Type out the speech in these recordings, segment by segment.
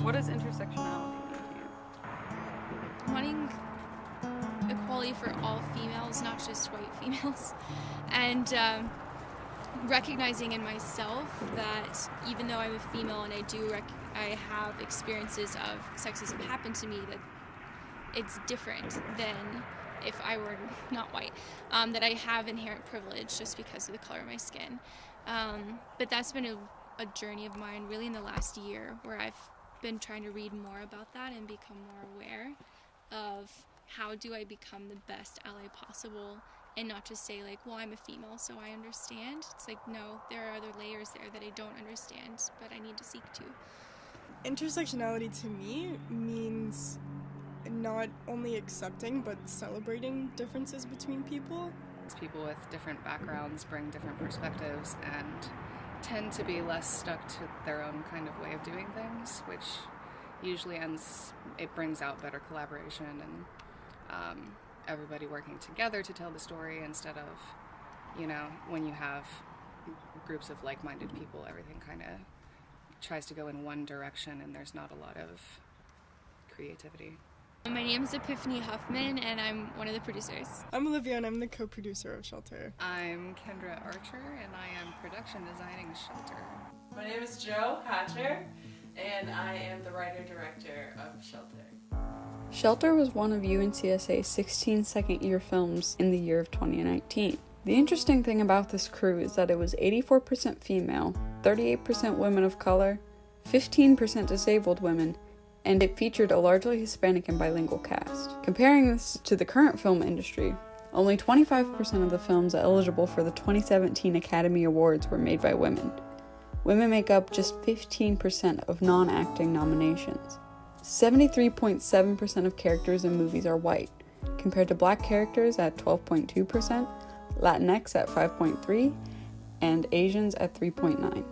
What does intersectionality mean to you? Wanting equality for all females, not just white females, and recognizing in myself that even though I'm a female and I have experiences of sexism happen to me, that it's different than if I were not white, that I have inherent privilege just because of the color of my skin. But that's been a journey of mine really in the last year, where I've been trying to read more about that and become more aware of how do I become the best ally possible, and not just say like, well, I'm a female so I understand. It's like, no, there are other layers there that I don't understand, but I need to seek to. Intersectionality to me means not only accepting but celebrating differences between people. People with different backgrounds bring different perspectives and tend to be less stuck to their own kind of way of doing things, which usually it brings out better collaboration and everybody working together to tell the story, instead of, when you have groups of like-minded people, everything kind of tries to go in one direction and there's not a lot of creativity. My name is Epiphany Huffman, and I'm one of the producers. I'm Olivia, and I'm the co-producer of Shelter. I'm Kendra Archer, and I am production designing Shelter. My name is Joe Hatcher, and I am the writer-director of Shelter. Shelter was one of UNCSA's 16 second-year films in the year of 2019. The interesting thing about this crew is that it was 84% female, 38% women of color, 15% disabled women, and it featured a largely Hispanic and bilingual cast. Comparing this to the current film industry, only 25% of the films eligible for the 2017 Academy Awards were made by women. Women make up just 15% of non-acting nominations. 73.7% of characters in movies are white, compared to black characters at 12.2%, Latinx at 5.3%, and Asians at 3.9%.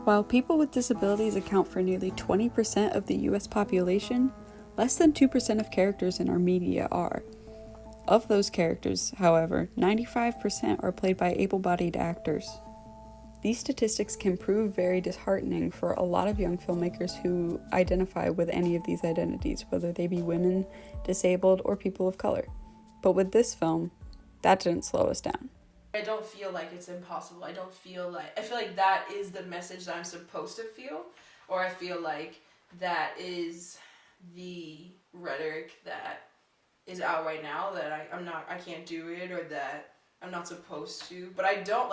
While people with disabilities account for nearly 20% of the US population, less than 2% of characters in our media are. Of those characters, however, 95% are played by able-bodied actors. These statistics can prove very disheartening for a lot of young filmmakers who identify with any of these identities, whether they be women, disabled, or people of color. But with this film, that didn't slow us down. I don't feel like it's impossible. I feel like that is the message that I'm supposed to feel, or I feel like that is the rhetoric that is out right now, that I can't do it, or that I'm not supposed to. But I don't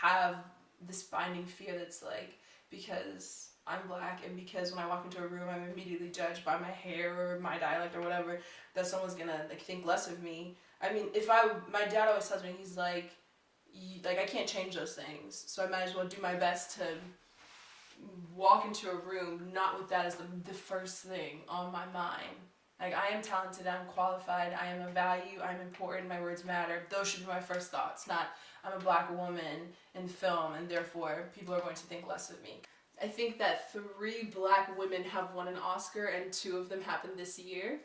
have this binding fear that's like, because I'm black and because when I walk into a room I'm immediately judged by my hair or my dialect or whatever, that someone's gonna think less of me. I mean, my dad always tells me, he's like, I can't change those things, so I might as well do my best to walk into a room not with that as the first thing on my mind. Like, I am talented, I'm qualified, I am of value, I'm important, my words matter. Those should be my first thoughts, not I'm a black woman in film and therefore people are going to think less of me. I think that 3 black women have won an Oscar and 2 of them happened this year.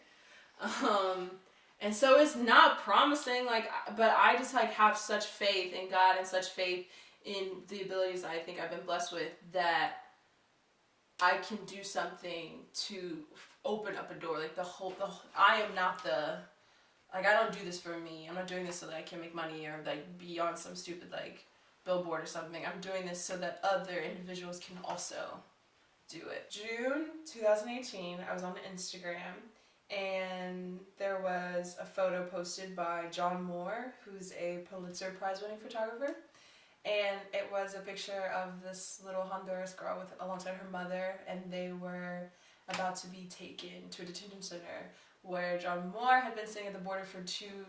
And so it's not promising, but I just have such faith in God and such faith in the abilities I think I've been blessed with, that I can do something to open up a door. I am not I don't do this for me. I'm not doing this so that I can make money or be on some stupid billboard or something. I'm doing this so that other individuals can also do it. June 2018, I was on Instagram, and there was a photo posted by John Moore, who's a Pulitzer Prize winning photographer, and it was a picture of this little Honduras girl alongside her mother, and they were about to be taken to a detention center where John Moore had been staying at the border for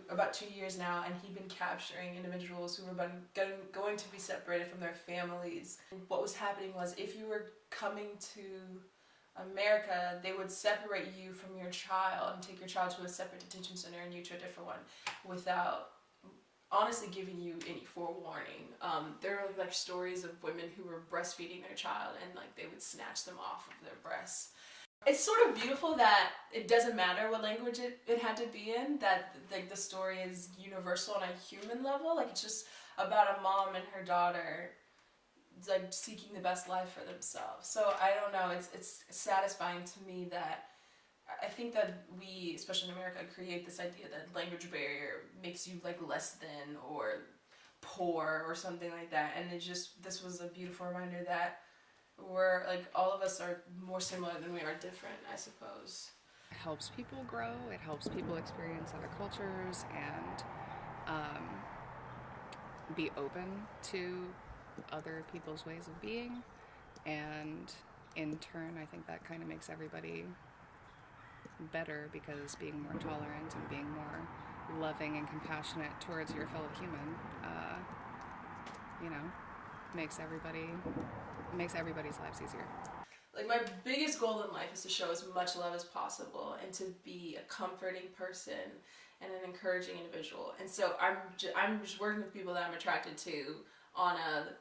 about 2 years now, and he'd been capturing individuals who were going to be separated from their families. What was happening was, if you were coming to America, they would separate you from your child and take your child to a separate detention center and you to a different one without honestly giving you any forewarning. There are stories of women who were breastfeeding their child and they would snatch them off of their breasts. It's sort of beautiful that it doesn't matter what language it had to be in, that the story is universal on a human level. It's just about a mom and her daughter like seeking the best life for themselves. So I don't know, it's satisfying to me that I think that we, especially in America, create this idea that language barrier makes you like less than or poor or something like that, and this was a beautiful reminder that we're like, all of us are more similar than we are different, I suppose. It helps people grow, it helps people experience other cultures and be open to other people's ways of being, and in turn I think that kind of makes everybody better, because being more tolerant and being more loving and compassionate towards your fellow human, makes everybody's lives easier. Like, my biggest goal in life is to show as much love as possible and to be a comforting person and an encouraging individual. And so I'm just working with people that I'm attracted to on a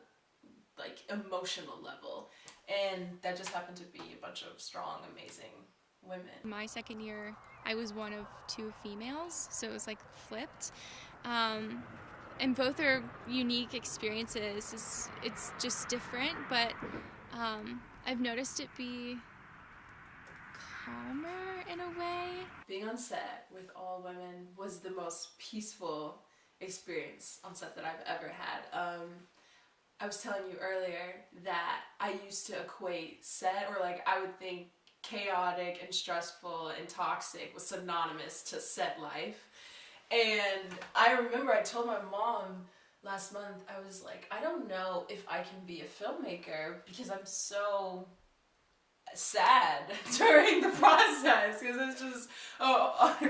like emotional level, and that just happened to be a bunch of strong, amazing women. My second year, I was one of 2 females, so it was like flipped. And both are unique experiences. It's just different, but I've noticed it be calmer in a way. Being on set with all women was the most peaceful experience on set that I've ever had. I was telling you earlier that I used to equate set, or like I would think chaotic and stressful and toxic was synonymous to set life. And I remember I told my mom last month, I was like, I don't know if I can be a filmmaker because I'm so sad during the process, because it's just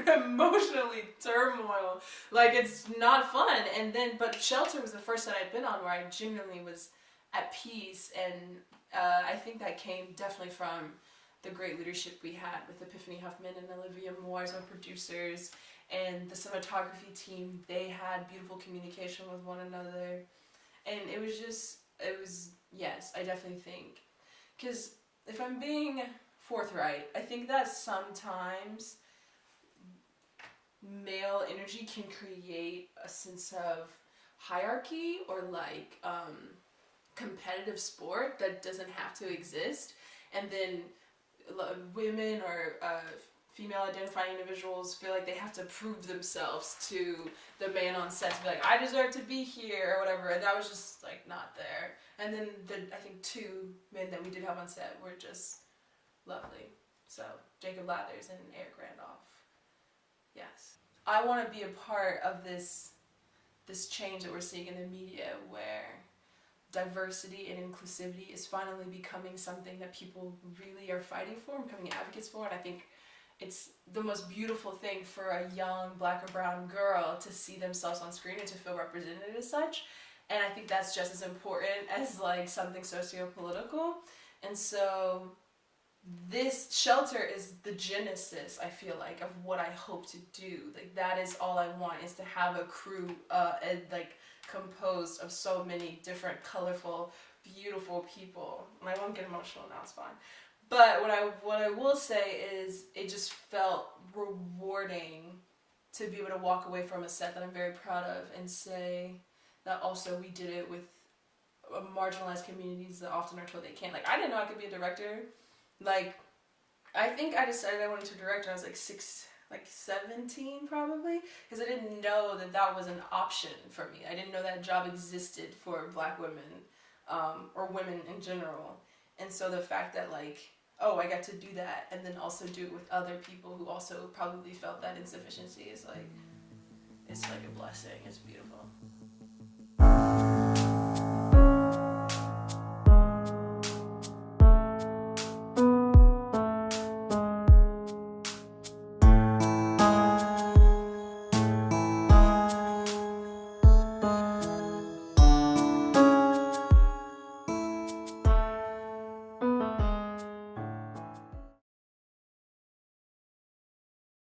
emotionally turmoil, like it's not fun. And then, but Shelter was the first that I'd been on where I genuinely was at peace, and I think that came definitely from the great leadership we had with Epiphany Huffman and Olivia Moore as our producers, and the cinematography team. They had beautiful communication with one another, and it was yes, I definitely think, because if I'm being forthright, I think that sometimes male energy can create a sense of hierarchy or like competitive sport that doesn't have to exist, and then women or female identifying individuals feel like they have to prove themselves to the man on set to be like, I deserve to be here or whatever, and that was just like not there. And then I think 2 men that we did have on set were just lovely. So Jacob Lathers and Eric Randolph. Yes. I want to be a part of this change that we're seeing in the media, where diversity and inclusivity is finally becoming something that people really are fighting for and becoming advocates for. And I think it's the most beautiful thing for a young black or brown girl to see themselves on screen and to feel represented as such. And I think that's just as important as like something socio-political. And so this Shelter is the genesis, I feel like, of what I hope to do. Like, that is all I want, is to have a crew like composed of so many different, colorful, beautiful people. And I won't get emotional now, it's fine. But what I will say is, it just felt rewarding to be able to walk away from a set that I'm very proud of and say that also we did it with marginalized communities that often are told they can't. Like, I didn't know I could be a director. Like, I think I decided I wanted to direct when I was like 17 probably, because I didn't know that was an option for me. I didn't know that job existed for black women, or women in general. And so the fact that like, oh, I got to do that and then also do it with other people who also probably felt that insufficiency is like, it's like a blessing. It's beautiful.